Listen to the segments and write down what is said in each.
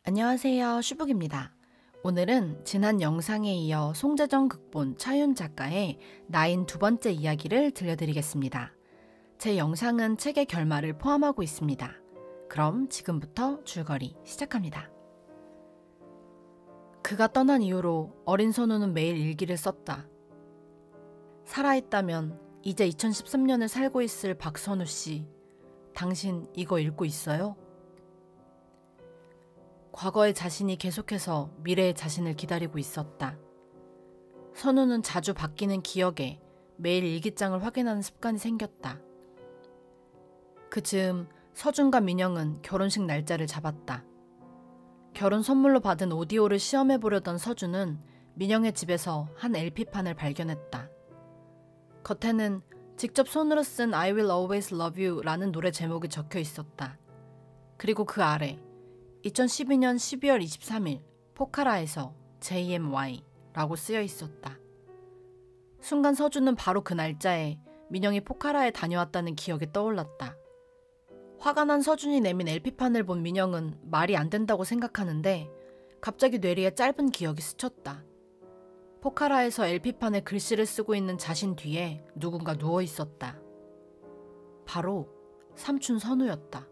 안녕하세요, 슈북입니다. 오늘은 지난 영상에 이어 송재정 극본, 차윤 작가의 나인 두 번째 이야기를 들려드리겠습니다. 제 영상은 책의 결말을 포함하고 있습니다. 그럼 지금부터 줄거리 시작합니다. 그가 떠난 이후로 어린 선우는 매일 일기를 썼다. 살아있다면 이제 2013년을 살고 있을 박선우 씨, 당신 이거 읽고 있어요? 과거의 자신이 계속해서 미래의 자신을 기다리고 있었다. 선우는 자주 바뀌는 기억에 매일 일기장을 확인하는 습관이 생겼다. 그 즈음 서준과 민영은 결혼식 날짜를 잡았다. 결혼 선물로 받은 오디오를 시험해보려던 서준은 민영의 집에서 한 LP판을 발견했다. 겉에는 직접 손으로 쓴 I will always love you 라는 노래 제목이 적혀 있었다. 그리고 그 아래 2012년 12월 23일 포카라에서 JMY 라고 쓰여 있었다. 순간 서준은 바로 그 날짜에 민영이 포카라에 다녀왔다는 기억이 떠올랐다. 화가 난 서준이 내민 LP판을 본 민영은 말이 안 된다고 생각하는데 갑자기 뇌리에 짧은 기억이 스쳤다. 포카라에서 LP판에 글씨를 쓰고 있는 자신 뒤에 누군가 누워 있었다. 바로 삼촌 선우였다.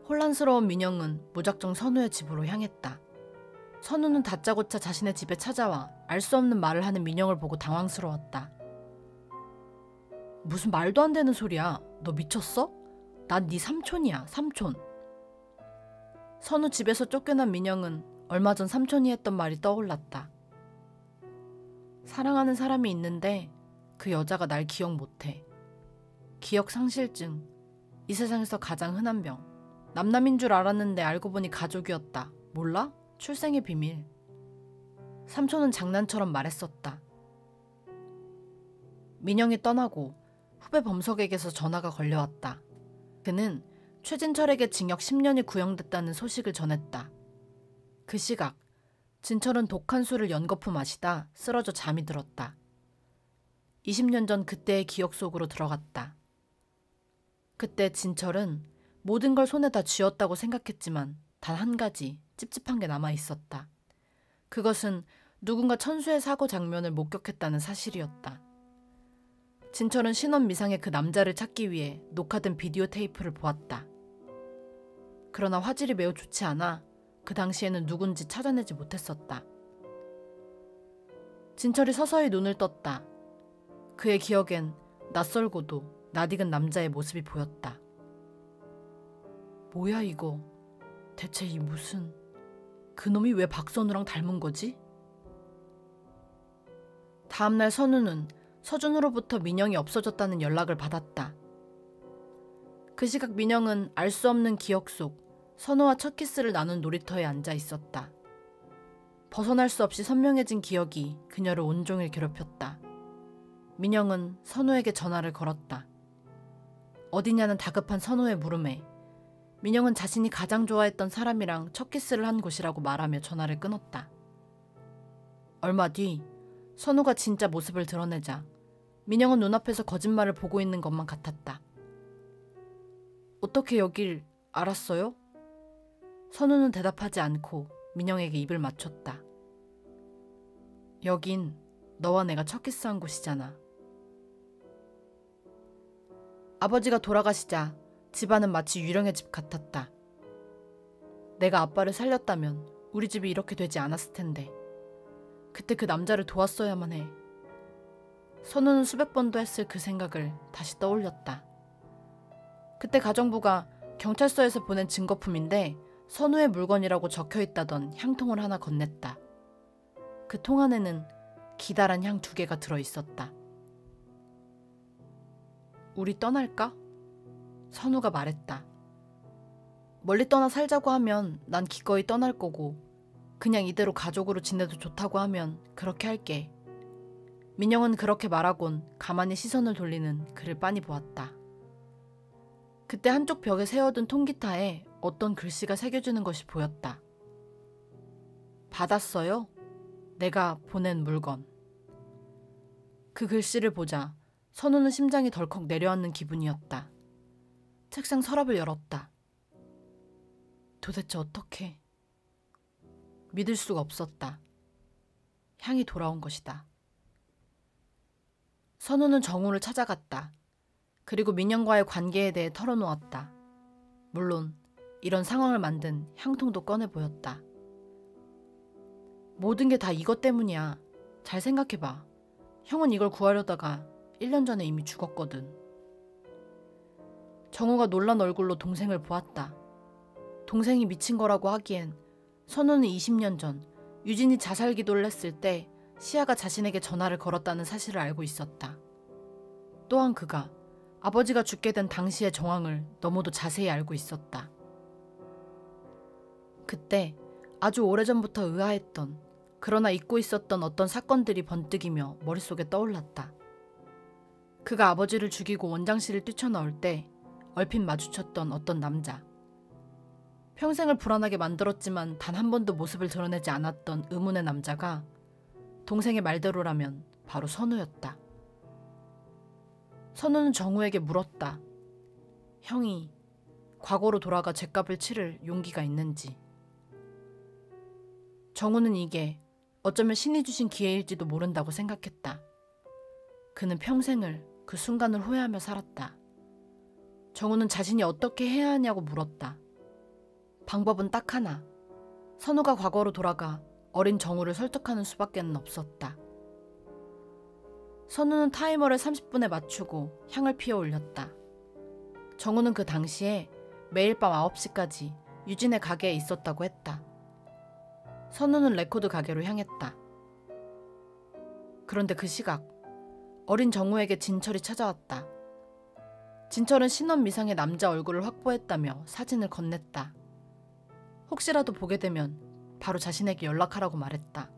혼란스러운 민영은 무작정 선우의 집으로 향했다. 선우는 다짜고짜 자신의 집에 찾아와 알 수 없는 말을 하는 민영을 보고 당황스러웠다. 무슨 말도 안 되는 소리야. 너 미쳤어? 난 네 삼촌이야, 삼촌. 선우 집에서 쫓겨난 민영은 얼마 전 삼촌이 했던 말이 떠올랐다. 사랑하는 사람이 있는데 그 여자가 날 기억 못해. 기억상실증, 이 세상에서 가장 흔한 병. 남남인 줄 알았는데 알고 보니 가족이었다. 몰라? 출생의 비밀. 삼촌은 장난처럼 말했었다. 민영이 떠나고 후배 범석에게서 전화가 걸려왔다. 그는 최진철에게 징역 10년이 구형됐다는 소식을 전했다. 그 시각 진철은 독한 술을 연거푸 마시다 쓰러져 잠이 들었다. 20년 전 그때의 기억 속으로 들어갔다. 그때 진철은 모든 걸 손에다 쥐었다고 생각했지만 단 한 가지 찝찝한 게 남아있었다. 그것은 누군가 천수의 사고 장면을 목격했다는 사실이었다. 진철은 신원 미상의 그 남자를 찾기 위해 녹화된 비디오 테이프를 보았다. 그러나 화질이 매우 좋지 않아 그 당시에는 누군지 찾아내지 못했었다. 진철이 서서히 눈을 떴다. 그의 기억엔 낯설고도 낯익은 남자의 모습이 보였다. 뭐야 이거? 대체 이 무슨... 그놈이 왜 박선우랑 닮은 거지? 다음날 선우는 서준으로부터 민영이 없어졌다는 연락을 받았다. 그 시각 민영은 알 수 없는 기억 속 선우와 첫 키스를 나눈 놀이터에 앉아 있었다. 벗어날 수 없이 선명해진 기억이 그녀를 온종일 괴롭혔다. 민영은 선우에게 전화를 걸었다. 어디냐는 다급한 선우의 물음에 민영은 자신이 가장 좋아했던 사람이랑 첫 키스를 한 곳이라고 말하며 전화를 끊었다. 얼마 뒤 선우가 진짜 모습을 드러내자 민영은 눈앞에서 거짓말을 보고 있는 것만 같았다. 어떻게 여길 알았어요? 선우는 대답하지 않고 민영에게 입을 맞췄다. 여긴 너와 내가 첫 키스한 곳이잖아. 아버지가 돌아가시자 집안은 마치 유령의 집 같았다. 내가 아빠를 살렸다면 우리 집이 이렇게 되지 않았을 텐데. 그때 그 남자를 도왔어야만 해. 선우는 수백 번도 했을 그 생각을 다시 떠올렸다. 그때 가정부가 경찰서에서 보낸 증거품인데 선우의 물건이라고 적혀있다던 향통을 하나 건넸다. 그 통 안에는 기다란 향 2개가 들어있었다. 우리 떠날까? 선우가 말했다. 멀리 떠나 살자고 하면 난 기꺼이 떠날 거고 그냥 이대로 가족으로 지내도 좋다고 하면 그렇게 할게. 민영은 그렇게 말하곤 가만히 시선을 돌리는 그를 빤히 보았다. 그때 한쪽 벽에 세워둔 통기타에 어떤 글씨가 새겨지는 것이 보였다. 받았어요? 내가 보낸 물건. 그 글씨를 보자 선우는 심장이 덜컥 내려앉는 기분이었다. 책상 서랍을 열었다. 도대체 어떻게... 믿을 수가 없었다. 향이 돌아온 것이다. 선우는 정우를 찾아갔다. 그리고 민영과의 관계에 대해 털어놓았다. 물론 이런 상황을 만든 향통도 꺼내 보였다. 모든 게 다 이것 때문이야. 잘 생각해봐. 형은 이걸 구하려다가 1년 전에 이미 죽었거든. 정우가 놀란 얼굴로 동생을 보았다. 동생이 미친 거라고 하기엔 선우는 20년 전 유진이 자살 기도를 했을 때 시아가 자신에게 전화를 걸었다는 사실을 알고 있었다. 또한 그가 아버지가 죽게 된 당시의 정황을 너무도 자세히 알고 있었다. 그때 아주 오래전부터 의아했던, 그러나 잊고 있었던 어떤 사건들이 번뜩이며 머릿속에 떠올랐다. 그가 아버지를 죽이고 원장실을 뛰쳐나올 때 얼핏 마주쳤던 어떤 남자. 평생을 불안하게 만들었지만 단 한 번도 모습을 드러내지 않았던 의문의 남자가 동생의 말대로라면 바로 선우였다. 선우는 정우에게 물었다. 형이 과거로 돌아가 죗값을 치를 용기가 있는지. 정우는 이게 어쩌면 신이 주신 기회일지도 모른다고 생각했다. 그는 평생을 그 순간을 후회하며 살았다. 정우는 자신이 어떻게 해야 하냐고 물었다. 방법은 딱 하나. 선우가 과거로 돌아가 어린 정우를 설득하는 수밖에는 없었다. 선우는 타이머를 30분에 맞추고 향을 피워 올렸다. 정우는 그 당시에 매일 밤 9시까지 유진의 가게에 있었다고 했다. 선우는 레코드 가게로 향했다. 그런데 그 시각 어린 정우에게 진철이 찾아왔다. 진철은 신원 미상의 남자 얼굴을 확보했다며 사진을 건넸다. 혹시라도 보게 되면 바로 자신에게 연락하라고 말했다.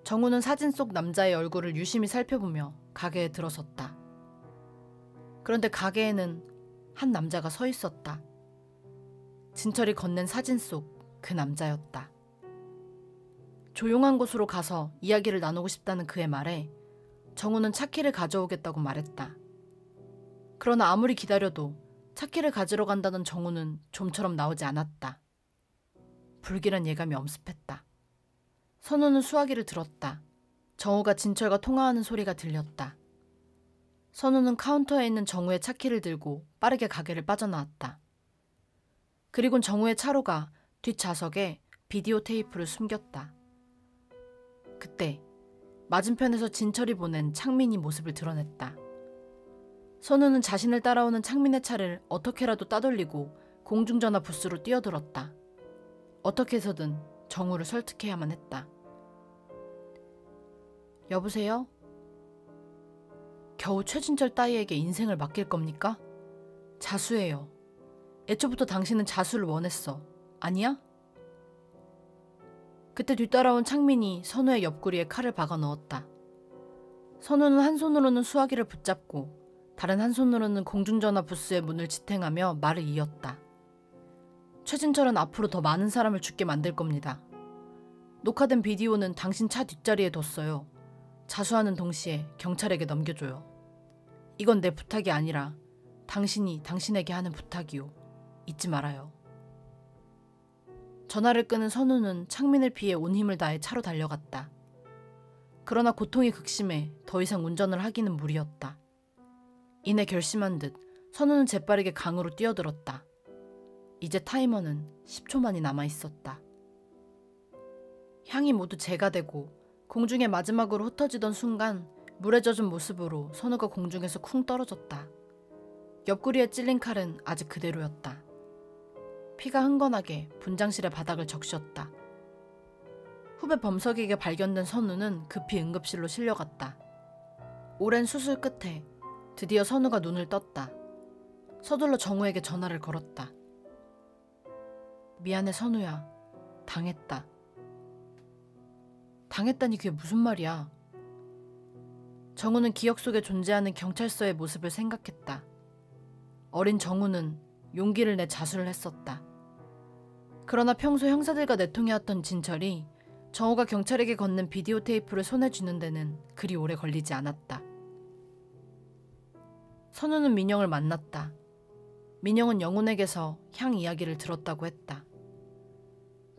정우는 사진 속 남자의 얼굴을 유심히 살펴보며 가게에 들어섰다. 그런데 가게에는 한 남자가 서 있었다. 진철이 건넨 사진 속 그 남자였다. 조용한 곳으로 가서 이야기를 나누고 싶다는 그의 말에 정우는 차키를 가져오겠다고 말했다. 그러나 아무리 기다려도 차키를 가지러 간다던 정우는 좀처럼 나오지 않았다. 불길한 예감이 엄습했다. 선우는 수화기를 들었다. 정우가 진철과 통화하는 소리가 들렸다. 선우는 카운터에 있는 정우의 차키를 들고 빠르게 가게를 빠져나왔다. 그리곤 정우의 차로가 뒷좌석에 비디오 테이프를 숨겼다. 그때 맞은편에서 진철이 보낸 창민이 모습을 드러냈다. 선우는 자신을 따라오는 창민의 차를 어떻게라도 따돌리고 공중전화 부스로 뛰어들었다. 어떻게 해서든 정우를 설득해야만 했다. 여보세요? 겨우 최진철 따위에게 인생을 맡길 겁니까? 자수해요. 애초부터 당신은 자수를 원했어. 아니야? 그때 뒤따라온 창민이 선우의 옆구리에 칼을 박아 넣었다. 선우는 한 손으로는 수화기를 붙잡고 다른 한 손으로는 공중전화 부스의 문을 지탱하며 말을 이었다. 최진철은 앞으로 더 많은 사람을 죽게 만들 겁니다. 녹화된 비디오는 당신 차 뒷자리에 뒀어요. 자수하는 동시에 경찰에게 넘겨줘요. 이건 내 부탁이 아니라 당신이 당신에게 하는 부탁이요. 잊지 말아요. 전화를 끄는 선우는 창민을 피해 온 힘을 다해 차로 달려갔다. 그러나 고통이 극심해 더 이상 운전을 하기는 무리였다. 이내 결심한 듯 선우는 재빠르게 강으로 뛰어들었다. 이제 타이머는 10초만이 남아있었다. 향이 모두 재가 되고 공중에 마지막으로 흩어지던 순간 물에 젖은 모습으로 선우가 공중에서 쿵 떨어졌다. 옆구리에 찔린 칼은 아직 그대로였다. 피가 흥건하게 분장실의 바닥을 적셨다. 후배 범석에게 발견된 선우는 급히 응급실로 실려갔다. 오랜 수술 끝에 드디어 선우가 눈을 떴다. 서둘러 정우에게 전화를 걸었다. 미안해 선우야. 당했다. 당했다니 그게 무슨 말이야. 정우는 기억 속에 존재하는 경찰서의 모습을 생각했다. 어린 정우는 용기를 내 자수를 했었다. 그러나 평소 형사들과 내통해왔던 진철이 정우가 경찰에게 건넨 비디오 테이프를 손에 쥐는 데는 그리 오래 걸리지 않았다. 선우는 민영을 만났다. 민영은 영훈에게서 향 이야기를 들었다고 했다.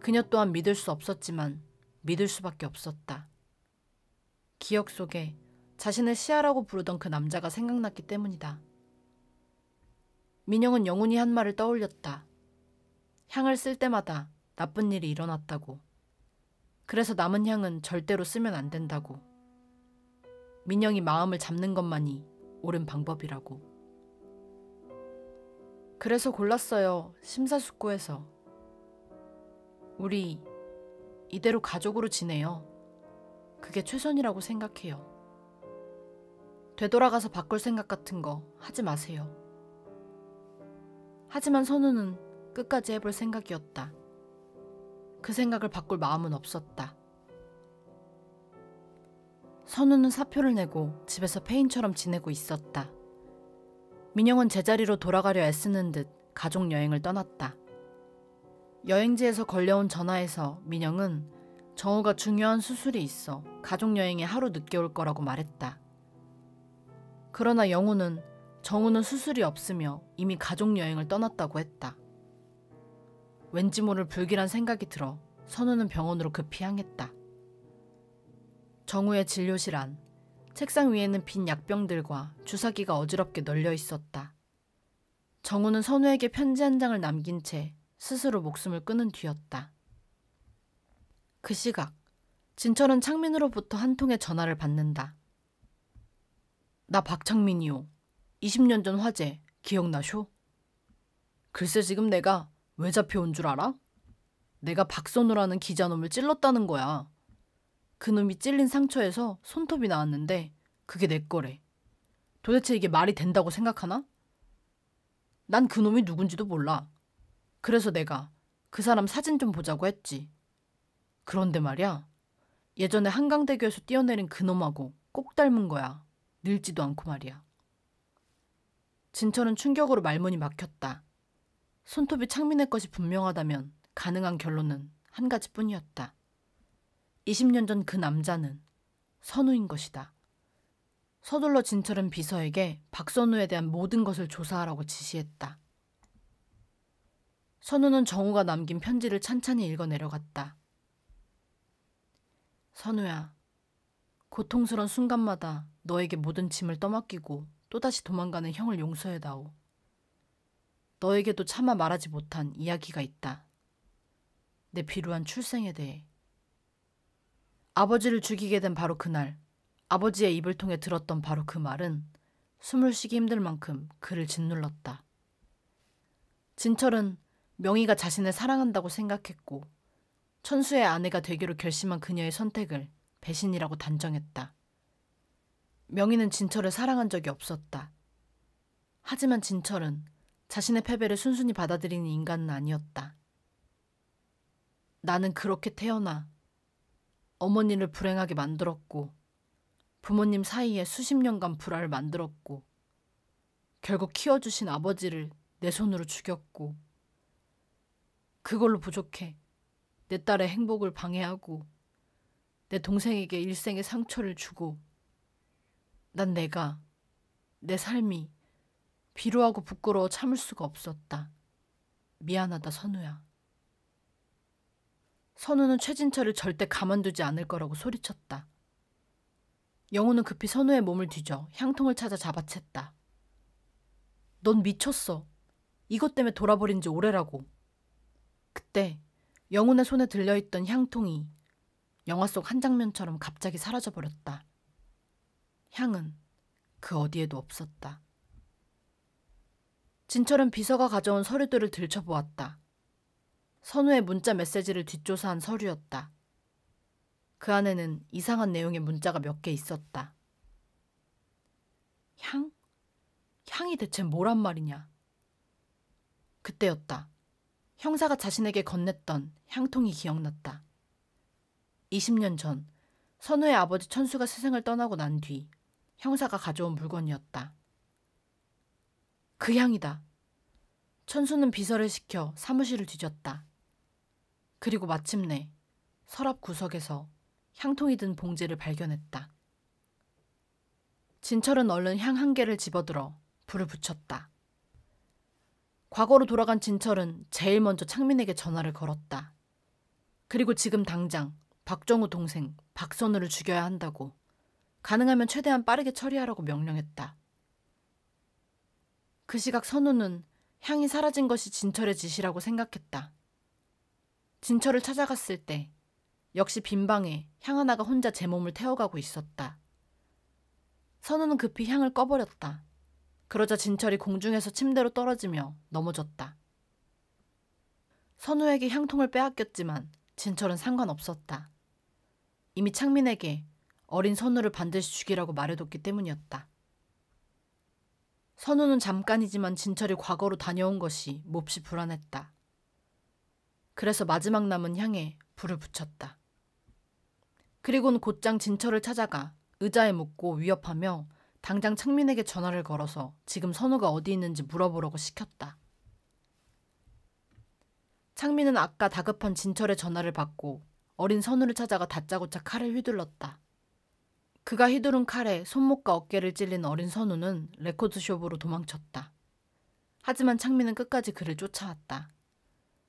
그녀 또한 믿을 수 없었지만 믿을 수밖에 없었다. 기억 속에 자신을 시아라고 부르던 그 남자가 생각났기 때문이다. 민영은 영훈이 한 말을 떠올렸다. 향을 쓸 때마다 나쁜 일이 일어났다고. 그래서 남은 향은 절대로 쓰면 안 된다고. 민영이 마음을 잡는 것만이 옳은 방법이라고. 그래서 골랐어요. 심사숙고해서. 우리 이대로 가족으로 지내요. 그게 최선이라고 생각해요. 되돌아가서 바꿀 생각 같은 거 하지 마세요. 하지만 선우는 끝까지 해볼 생각이었다. 그 생각을 바꿀 마음은 없었다. 선우는 사표를 내고 집에서 폐인처럼 지내고 있었다. 민영은 제자리로 돌아가려 애쓰는 듯 가족여행을 떠났다. 여행지에서 걸려온 전화에서 민영은 정우가 중요한 수술이 있어 가족여행에 하루 늦게 올 거라고 말했다. 그러나 영우는 정우는 수술이 없으며 이미 가족여행을 떠났다고 했다. 왠지 모를 불길한 생각이 들어 선우는 병원으로 급히 향했다. 정우의 진료실 안, 책상 위에는 빈 약병들과 주사기가 어지럽게 널려 있었다. 정우는 선우에게 편지 한 장을 남긴 채 스스로 목숨을 끊은 뒤였다. 그 시각, 진철은 창민으로부터 한 통의 전화를 받는다. 나 박창민이요. 20년 전 화재 기억나쇼? 글쎄 지금 내가 왜 잡혀온 줄 알아? 내가 박선우라는 기자놈을 찔렀다는 거야. 그놈이 찔린 상처에서 손톱이 나왔는데 그게 내 거래. 도대체 이게 말이 된다고 생각하나? 난 그놈이 누군지도 몰라. 그래서 내가 그 사람 사진 좀 보자고 했지. 그런데 말이야. 예전에 한강대교에서 뛰어내린 그놈하고 꼭 닮은 거야. 늙지도 않고 말이야. 진철은 충격으로 말문이 막혔다. 손톱이 창민의 것이 분명하다면 가능한 결론은 한 가지뿐이었다. 20년 전 그 남자는 선우인 것이다. 서둘러 진철은 비서에게 박선우에 대한 모든 것을 조사하라고 지시했다. 선우는 정우가 남긴 편지를 찬찬히 읽어 내려갔다. 선우야, 고통스런 순간마다 너에게 모든 짐을 떠맡기고 또다시 도망가는 형을 용서해다오. 너에게도 차마 말하지 못한 이야기가 있다. 내 비루한 출생에 대해. 아버지를 죽이게 된 바로 그날, 아버지의 입을 통해 들었던 바로 그 말은 숨을 쉬기 힘들 만큼 그를 짓눌렀다. 진철은 명희가 자신을 사랑한다고 생각했고 천수의 아내가 되기로 결심한 그녀의 선택을 배신이라고 단정했다. 명희는 진철을 사랑한 적이 없었다. 하지만 진철은 자신의 패배를 순순히 받아들이는 인간은 아니었다. 나는 그렇게 태어나 어머니를 불행하게 만들었고 부모님 사이에 수십 년간 불화를 만들었고 결국 키워주신 아버지를 내 손으로 죽였고 그걸로 부족해 내 딸의 행복을 방해하고 내 동생에게 일생의 상처를 주고 난 내 삶이 비루하고 부끄러워 참을 수가 없었다. 미안하다 선우야. 선우는 최진철을 절대 가만두지 않을 거라고 소리쳤다. 영우는 급히 선우의 몸을 뒤져 향통을 찾아 잡아챘다. 넌 미쳤어. 이것 때문에 돌아버린 지 오래라고. 그때 영훈의 손에 들려있던 향통이 영화 속 한 장면처럼 갑자기 사라져버렸다. 향은 그 어디에도 없었다. 진철은 비서가 가져온 서류들을 들춰보았다. 선우의 문자 메시지를 뒷조사한 서류였다. 그 안에는 이상한 내용의 문자가 몇 개 있었다. 향? 향이 대체 뭐란 말이냐? 그때였다. 형사가 자신에게 건넸던 향통이 기억났다. 20년 전 선우의 아버지 천수가 세상을 떠나고 난 뒤 형사가 가져온 물건이었다. 그 향이다. 천수는 비서를 시켜 사무실을 뒤졌다. 그리고 마침내 서랍 구석에서 향통이 든 봉지를 발견했다. 진철은 얼른 향 한 개를 집어들어 불을 붙였다. 과거로 돌아간 진철은 제일 먼저 창민에게 전화를 걸었다. 그리고 지금 당장 박정우 동생 박선우를 죽여야 한다고, 가능하면 최대한 빠르게 처리하라고 명령했다. 그 시각 선우는 향이 사라진 것이 진철의 짓이라고 생각했다. 진철을 찾아갔을 때 역시 빈 방에 향 하나가 혼자 제 몸을 태워가고 있었다. 선우는 급히 향을 꺼버렸다. 그러자 진철이 공중에서 침대로 떨어지며 넘어졌다. 선우에게 향통을 빼앗겼지만 진철은 상관없었다. 이미 창민에게 어린 선우를 반드시 죽이라고 말해뒀기 때문이었다. 선우는 잠깐이지만 진철이 과거로 다녀온 것이 몹시 불안했다. 그래서 마지막 남은 향에 불을 붙였다. 그리고는 곧장 진철을 찾아가 의자에 묻고 위협하며 당장 창민에게 전화를 걸어서 지금 선우가 어디 있는지 물어보라고 시켰다. 창민은 아까 다급한 진철의 전화를 받고 어린 선우를 찾아가 다짜고짜 칼을 휘둘렀다. 그가 휘두른 칼에 손목과 어깨를 찔린 어린 선우는 레코드숍으로 도망쳤다. 하지만 창민은 끝까지 그를 쫓아왔다.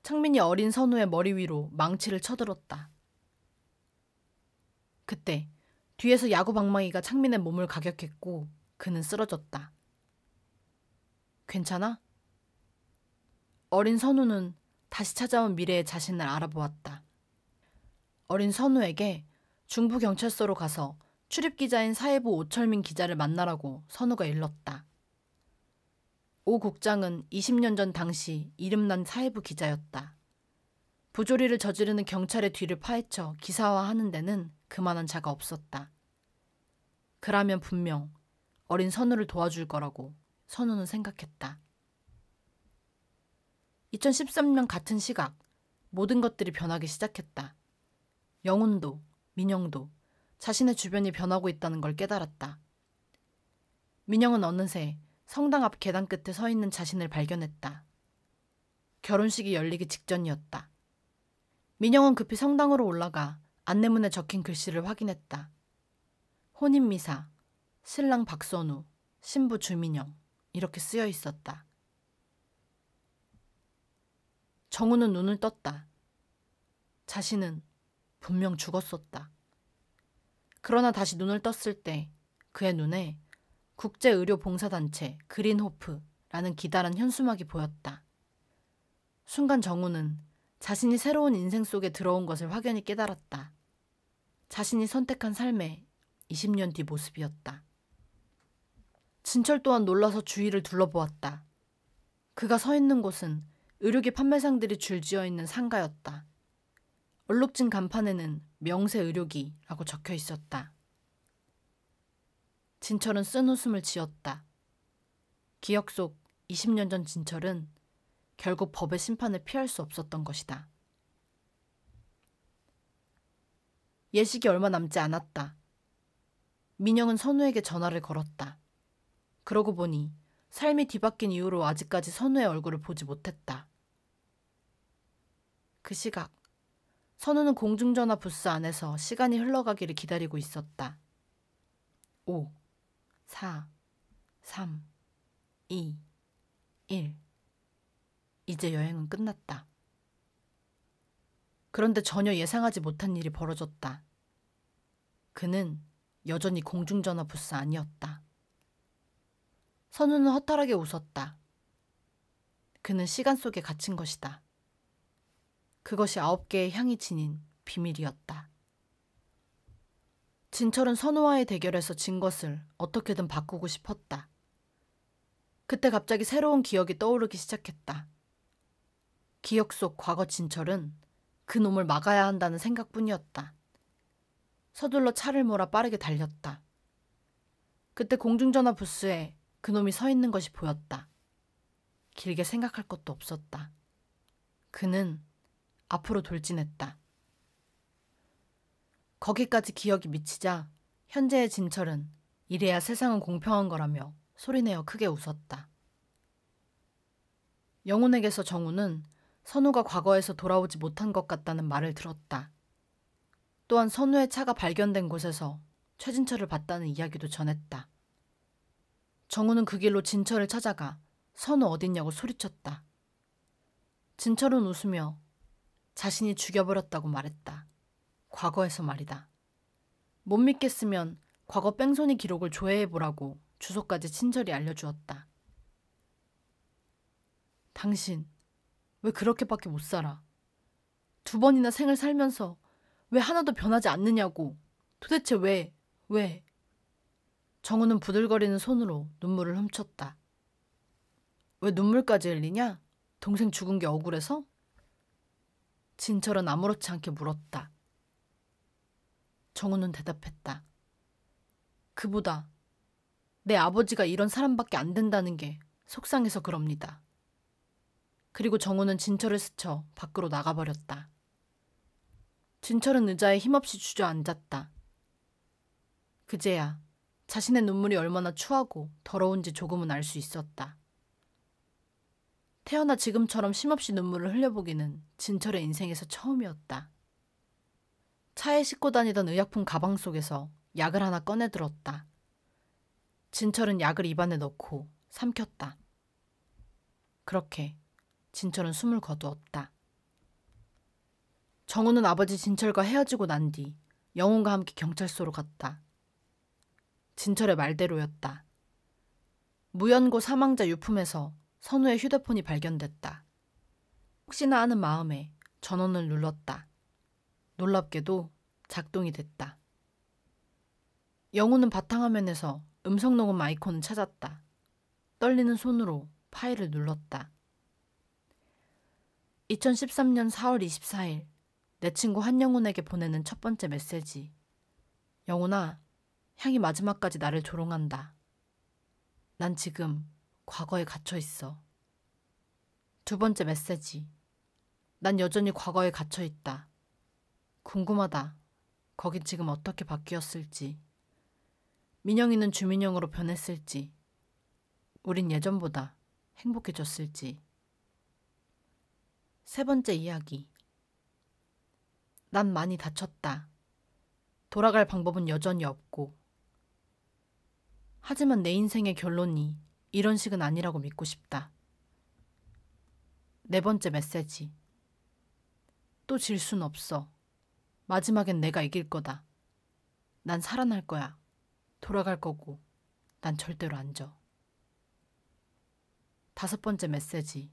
창민이 어린 선우의 머리 위로 망치를 쳐들었다. 그때 뒤에서 야구 방망이가 창민의 몸을 가격했고 그는 쓰러졌다. 괜찮아? 어린 선우는 다시 찾아온 미래의 자신을 알아보았다. 어린 선우에게 중부경찰서로 가서 출입기자인 사회부 오철민 기자를 만나라고 선우가 일렀다. 오 국장은 20년 전 당시 이름난 사회부 기자였다. 부조리를 저지르는 경찰의 뒤를 파헤쳐 기사화하는 데는 그만한 자가 없었다. 그라면 분명 어린 선우를 도와줄 거라고 선우는 생각했다. 2013년 같은 시각 모든 것들이 변하기 시작했다. 영훈도, 민영도 자신의 주변이 변하고 있다는 걸 깨달았다. 민영은 어느새 성당 앞 계단 끝에 서 있는 자신을 발견했다. 결혼식이 열리기 직전이었다. 민영은 급히 성당으로 올라가 안내문에 적힌 글씨를 확인했다. 혼인미사, 신랑 박선우, 신부 주민영 이렇게 쓰여 있었다. 정우는 눈을 떴다. 자신은 분명 죽었었다. 그러나 다시 눈을 떴을 때 그의 눈에 국제의료봉사단체 그린호프라는 기다란 현수막이 보였다. 순간 정우는 자신이 새로운 인생 속에 들어온 것을 확연히 깨달았다. 자신이 선택한 삶의 20년 뒤 모습이었다. 진철 또한 놀라서 주위를 둘러보았다. 그가 서 있는 곳은 의료기 판매상들이 줄지어 있는 상가였다. 얼룩진 간판에는 명세의료기라고 적혀 있었다. 진철은 쓴 웃음을 지었다. 기억 속 20년 전 진철은 결국 법의 심판을 피할 수 없었던 것이다. 예식이 얼마 남지 않았다. 민영은 선우에게 전화를 걸었다. 그러고 보니 삶이 뒤바뀐 이후로 아직까지 선우의 얼굴을 보지 못했다. 그 시각 선우는 공중전화 부스 안에서 시간이 흘러가기를 기다리고 있었다. 5, 4, 3, 2, 1. 이제 여행은 끝났다. 그런데 전혀 예상하지 못한 일이 벌어졌다. 그는 여전히 공중전화 부스 안이었다. 선우는 허탈하게 웃었다. 그는 시간 속에 갇힌 것이다. 그것이 9개의 향이 지닌 비밀이었다. 진철은 선우와의 대결에서 진 것을 어떻게든 바꾸고 싶었다. 그때 갑자기 새로운 기억이 떠오르기 시작했다. 기억 속 과거 진철은 그 놈을 막아야 한다는 생각뿐이었다. 서둘러 차를 몰아 빠르게 달렸다. 그때 공중전화 부스에 그놈이 서 있는 것이 보였다. 길게 생각할 것도 없었다. 그는 앞으로 돌진했다. 거기까지 기억이 미치자 현재의 진철은 이래야 세상은 공평한 거라며 소리내어 크게 웃었다. 영훈에게서 정우는 선우가 과거에서 돌아오지 못한 것 같다는 말을 들었다. 또한 선우의 차가 발견된 곳에서 최진철을 봤다는 이야기도 전했다. 정우는 그 길로 진철을 찾아가 선우 어딨냐고 소리쳤다. 진철은 웃으며 자신이 죽여버렸다고 말했다. 과거에서 말이다. 못 믿겠으면 과거 뺑소니 기록을 조회해보라고 주소까지 친절히 알려주었다. 당신 왜 그렇게밖에 못 살아? 2번이나 생을 살면서 왜 하나도 변하지 않느냐고. 도대체 왜? 정우는 부들거리는 손으로 눈물을 훔쳤다. 왜 눈물까지 흘리냐? 동생 죽은 게 억울해서? 진철은 아무렇지 않게 물었다. 정우는 대답했다. 그보다 내 아버지가 이런 사람밖에 안 된다는 게 속상해서 그럽니다. 그리고 정우는 진철을 스쳐 밖으로 나가버렸다. 진철은 의자에 힘없이 주저앉았다. 그제야 자신의 눈물이 얼마나 추하고 더러운지 조금은 알 수 있었다. 태어나 지금처럼 쉼없이 눈물을 흘려보기는 진철의 인생에서 처음이었다. 차에 싣고 다니던 의약품 가방 속에서 약을 하나 꺼내 들었다. 진철은 약을 입안에 넣고 삼켰다. 그렇게 진철은 숨을 거두었다. 정우는 아버지 진철과 헤어지고 난 뒤 영훈과 함께 경찰서로 갔다. 진철의 말대로였다. 무연고 사망자 유품에서 선우의 휴대폰이 발견됐다. 혹시나 하는 마음에 전원을 눌렀다. 놀랍게도 작동이 됐다. 영훈은 바탕화면에서 음성녹음 아이콘을 찾았다. 떨리는 손으로 파일을 눌렀다. 2013년 4월 24일 내 친구 한영훈에게 보내는 첫 번째 메시지. 영훈아, 향이 마지막까지 나를 조롱한다. 난 지금 과거에 갇혀 있어. 2번째 메시지. 난 여전히 과거에 갇혀 있다. 궁금하다. 거긴 지금 어떻게 바뀌었을지. 민영이는 주민영으로 변했을지. 우린 예전보다 행복해졌을지. 3번째 이야기. 난 많이 다쳤다. 돌아갈 방법은 여전히 없고. 하지만 내 인생의 결론이 이런 식은 아니라고 믿고 싶다. 4번째 메시지. 또 질 순 없어. 마지막엔 내가 이길 거다. 난 살아날 거야. 돌아갈 거고 난 절대로 안 져. 5번째 메시지.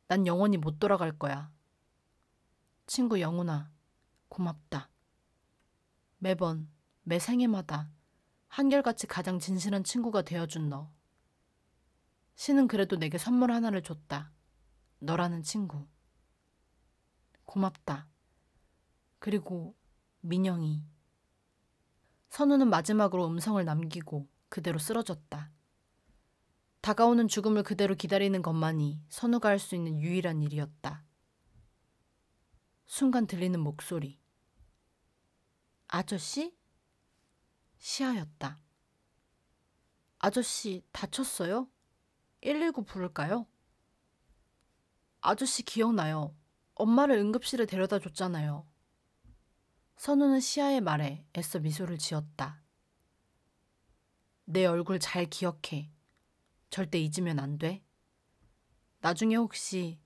난 영원히 못 돌아갈 거야. 친구 영훈아, 고맙다. 매번, 매 생애마다 한결같이 가장 진실한 친구가 되어준 너. 신은 그래도 내게 선물 하나를 줬다. 너라는 친구. 고맙다. 그리고 민영이. 선우는 마지막으로 음성을 남기고 그대로 쓰러졌다. 다가오는 죽음을 그대로 기다리는 것만이 선우가 할 수 있는 유일한 일이었다. 순간 들리는 목소리. 아저씨? 시아였다. 아저씨 다쳤어요? 119 부를까요? 아저씨 기억나요. 엄마를 응급실에 데려다 줬잖아요. 선우는 시아의 말에 애써 미소를 지었다. 내 얼굴 잘 기억해. 절대 잊으면 안 돼. 나중에 혹시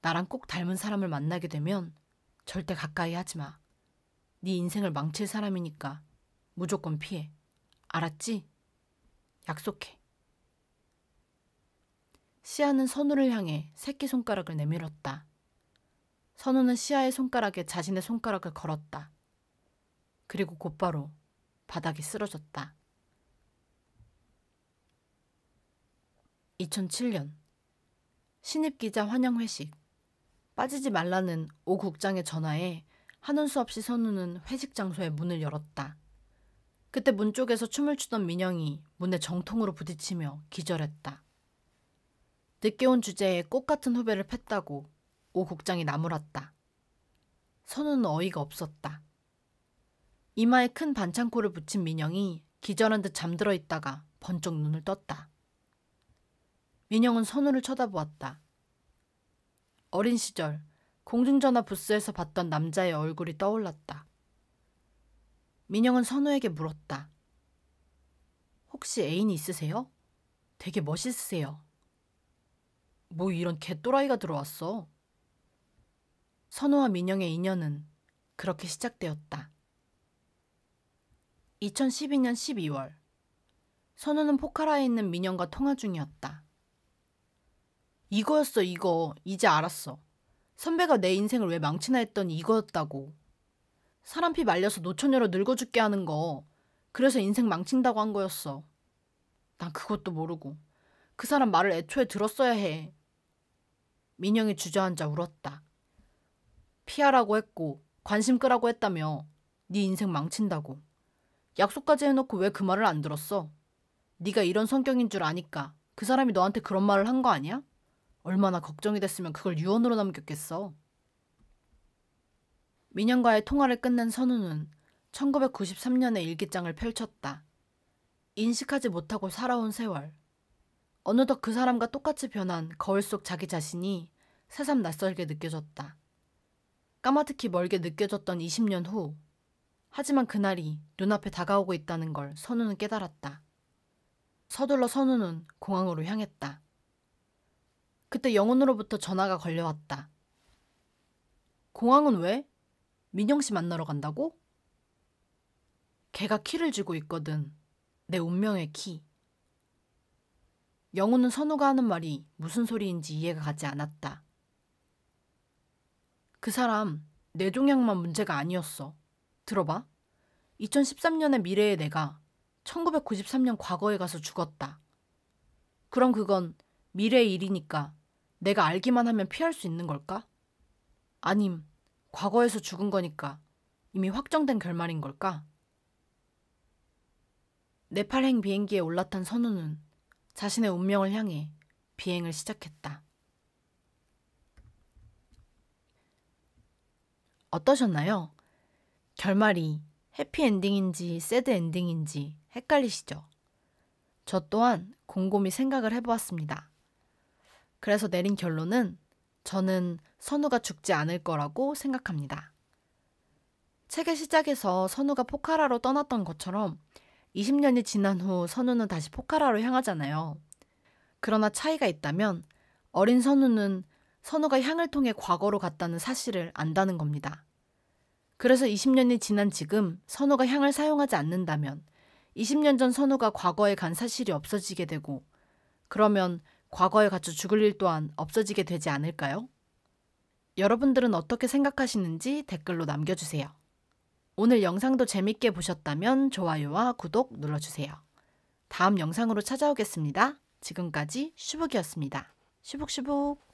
나랑 꼭 닮은 사람을 만나게 되면 절대 가까이 하지 마. 네 인생을 망칠 사람이니까 무조건 피해. 알았지? 약속해. 시아는 선우를 향해 새끼손가락을 내밀었다. 선우는 시아의 손가락에 자신의 손가락을 걸었다. 그리고 곧바로 바닥에 쓰러졌다. 2007년 신입기자 환영회식. 빠지지 말라는 오 국장의 전화에 하는 수 없이 선우는 회식 장소의 문을 열었다. 그때 문 쪽에서 춤을 추던 민영이 문에 정통으로 부딪히며 기절했다. 늦게 온 주제에 꽃 같은 후배를 팼다고 오 국장이 나무랐다. 선우는 어이가 없었다. 이마에 큰 반창고를 붙인 민영이 기절한 듯 잠들어 있다가 번쩍 눈을 떴다. 민영은 선우를 쳐다보았다. 어린 시절 공중전화 부스에서 봤던 남자의 얼굴이 떠올랐다. 민영은 선우에게 물었다. 혹시 애인이 있으세요? 되게 멋있으세요. 뭐 이런 개또라이가 들어왔어. 선우와 민영의 인연은 그렇게 시작되었다. 2012년 12월, 선우는 포카라에 있는 민영과 통화 중이었다. 이거였어, 이거. 이제 알았어. 선배가 내 인생을 왜 망치나 했더니 이거였다고. 사람 피 말려서 노처녀로 늙어 죽게 하는 거. 그래서 인생 망친다고 한 거였어. 난 그것도 모르고. 그 사람 말을 애초에 들었어야 해. 민영이 주저앉아 울었다. 피하라고 했고 관심 끄라고 했다며. 네 인생 망친다고. 약속까지 해놓고 왜 그 말을 안 들었어? 네가 이런 성격인 줄 아니까 그 사람이 너한테 그런 말을 한 거 아니야? 얼마나 걱정이 됐으면 그걸 유언으로 남겼겠어. 민영과의 통화를 끝낸 선우는 1993년에 일기장을 펼쳤다. 인식하지 못하고 살아온 세월. 어느덧 그 사람과 똑같이 변한 거울 속 자기 자신이 새삼 낯설게 느껴졌다. 까마득히 멀게 느껴졌던 20년 후. 하지만 그날이 눈앞에 다가오고 있다는 걸 선우는 깨달았다. 서둘러 선우는 공항으로 향했다. 그때 영훈으로부터 전화가 걸려왔다. 공항은 왜? 민영 씨 만나러 간다고? 걔가 키를 쥐고 있거든. 내 운명의 키. 영훈은 선우가 하는 말이 무슨 소리인지 이해가 가지 않았다. 그 사람 뇌종양만 문제가 아니었어. 들어봐. 2013년의 미래의 내가 1993년 과거에 가서 죽었다. 그럼 그건 미래의 일이니까 내가 알기만 하면 피할 수 있는 걸까? 아님 과거에서 죽은 거니까 이미 확정된 결말인 걸까? 네팔행 비행기에 올라탄 선우는 자신의 운명을 향해 비행을 시작했다. 어떠셨나요? 결말이 해피엔딩인지 새드엔딩인지 헷갈리시죠? 저 또한 곰곰이 생각을 해보았습니다. 그래서 내린 결론은 저는 선우가 죽지 않을 거라고 생각합니다. 책의 시작에서 선우가 포카라로 떠났던 것처럼 20년이 지난 후 선우는 다시 포카라로 향하잖아요. 그러나 차이가 있다면 어린 선우는 선우가 향을 통해 과거로 갔다는 사실을 안다는 겁니다. 그래서 20년이 지난 지금 선우가 향을 사용하지 않는다면 20년 전 선우가 과거에 간 사실이 없어지게 되고 그러면 과거에 갇혀 죽을 일 또한 없어지게 되지 않을까요? 여러분들은 어떻게 생각하시는지 댓글로 남겨주세요. 오늘 영상도 재밌게 보셨다면 좋아요와 구독 눌러주세요. 다음 영상으로 찾아오겠습니다. 지금까지 슈북이었습니다. 슈북슈북.